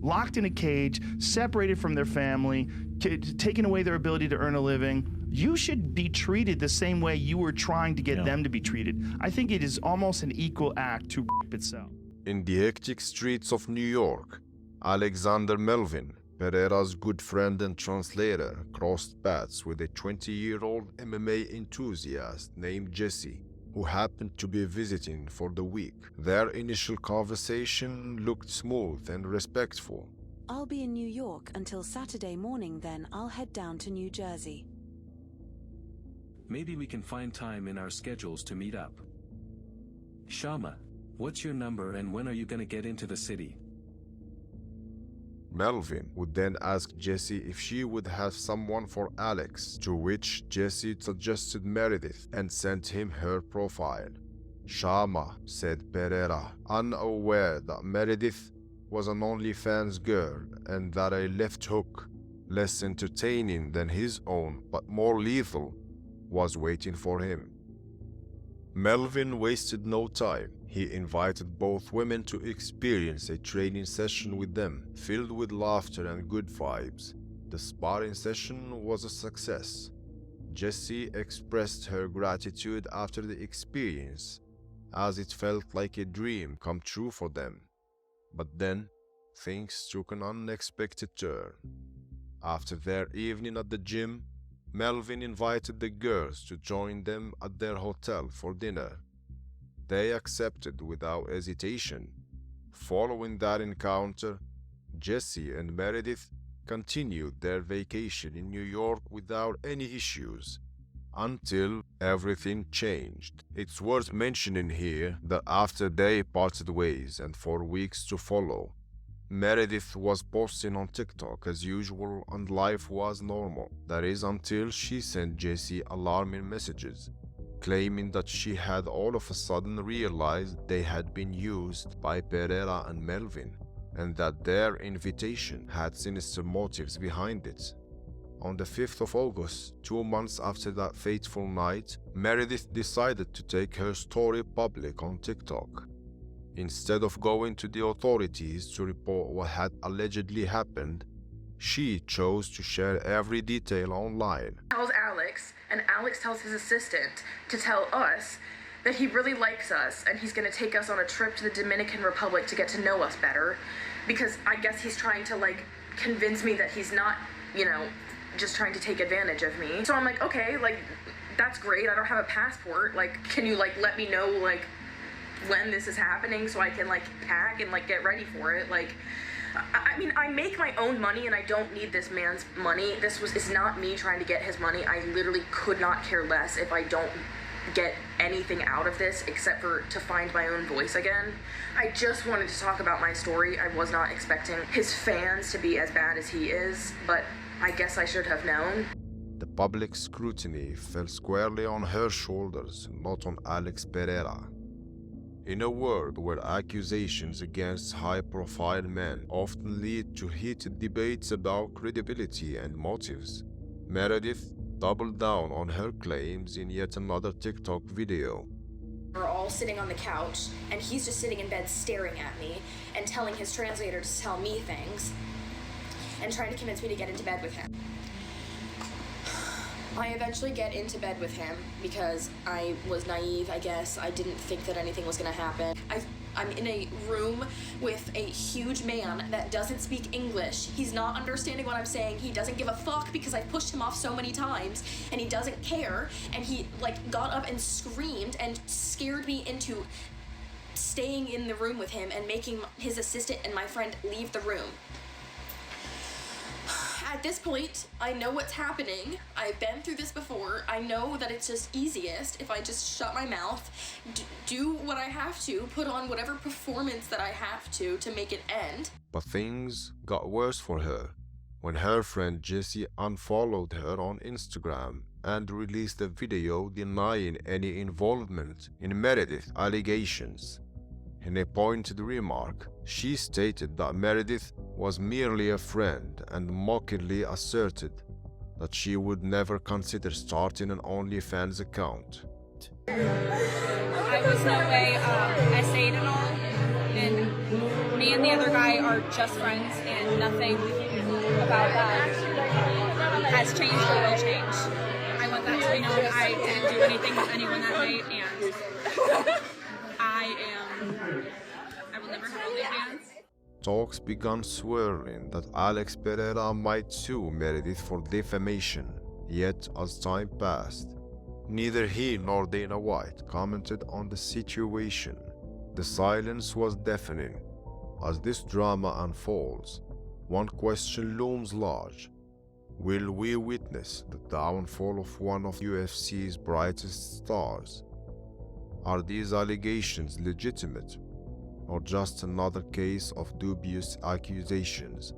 locked in a cage, separated from their family, taking away their ability to earn a living. You should be treated the same way you were trying to get them to be treated. I think it is almost an equal act to rape itself. In the hectic streets of New York, Alexander Melvin, Pereira's good friend and translator, crossed paths with a 20-year-old MMA enthusiast named Jesse, who happened to be visiting for the week. Their initial conversation looked smooth and respectful. I'll be in New York until Saturday morning, then I'll head down to New Jersey. Maybe we can find time in our schedules to meet up. Shama, what's your number and when are you gonna get into the city? Melvin would then ask Jesse if she would have someone for Alex, to which Jesse suggested Meredith and sent him her profile. Shama, said Pereira, unaware that Meredith was an OnlyFans girl and that a left hook, less entertaining than his own but more lethal, was waiting for him. Melvin wasted no time. He invited both women to experience a training session with them, filled with laughter and good vibes. The sparring session was a success. Jessie expressed her gratitude after the experience, as it felt like a dream come true for them. But then, things took an unexpected turn. After their evening at the gym, Melvin invited the girls to join them at their hotel for dinner. They accepted without hesitation. Following that encounter, Jesse and Meredith continued their vacation in New York without any issues, until everything changed. It's worth mentioning here that after they parted ways and for weeks to follow, Meredith was posting on TikTok as usual and life was normal. That is until she sent Jesse alarming messages, claiming that she had all of a sudden realized they had been used by Pereira and Melvin, and that their invitation had sinister motives behind it. On the 5th of August, 2 months after that fateful night, Meredith decided to take her story public on TikTok. Instead of going to the authorities to report what had allegedly happened, she chose to share every detail online. Tells Alex, and Alex tells his assistant to tell us that he really likes us and he's going to take us on a trip to the Dominican Republic to get to know us better, because I guess he's trying to convince me that he's not, just trying to take advantage of me. So I'm like, okay, that's great. I don't have a passport. Can you let me know when this is happening so I can pack and get ready for it? I mean, I make my own money and I don't need this man's money. It's not me trying to get his money. I literally could not care less if I don't get anything out of this except for to find my own voice again. I just wanted to talk about my story. I was not expecting his fans to be as bad as he is, but I guess I should have known. The public scrutiny fell squarely on her shoulders, not on Alex Pereira. In a world where accusations against high-profile men often lead to heated debates about credibility and motives, Meredith doubled down on her claims in yet another TikTok video. We're all sitting on the couch, and he's just sitting in bed staring at me and telling his translator to tell me things and trying to convince me to get into bed with him. I eventually get into bed with him because I was naive, I guess. I didn't think that anything was gonna happen. I'm in a room with a huge man that doesn't speak English. He's not understanding what I'm saying. He doesn't give a fuck because I've pushed him off so many times, and he doesn't care. And he got up and screamed and scared me into staying in the room with him and making his assistant and my friend leave the room. At this point, I know what's happening. I've been through this before. I know that it's just easiest if I just shut my mouth, do what I have to, put on whatever performance that I have to make it end. But things got worse for her when her friend Jessie unfollowed her on Instagram and released a video denying any involvement in Meredith's allegations. In a pointed remark, she stated that Meredith was merely a friend and mockingly asserted that she would never consider starting an OnlyFans account. I was no way, I stayed and all, and me me and the other guy are just friends, and nothing about that has changed or will change. I want that to be known. I didn't do anything with anyone that night, and I will never have OnlyFans. Talks began swearing that Alex Pereira might sue Meredith for defamation, yet as time passed, neither he nor Dana White commented on the situation. The silence was deafening. As this drama unfolds, one question looms large. Will we witness the downfall of one of UFC's brightest stars? Are these allegations legitimate, or just another case of dubious accusations?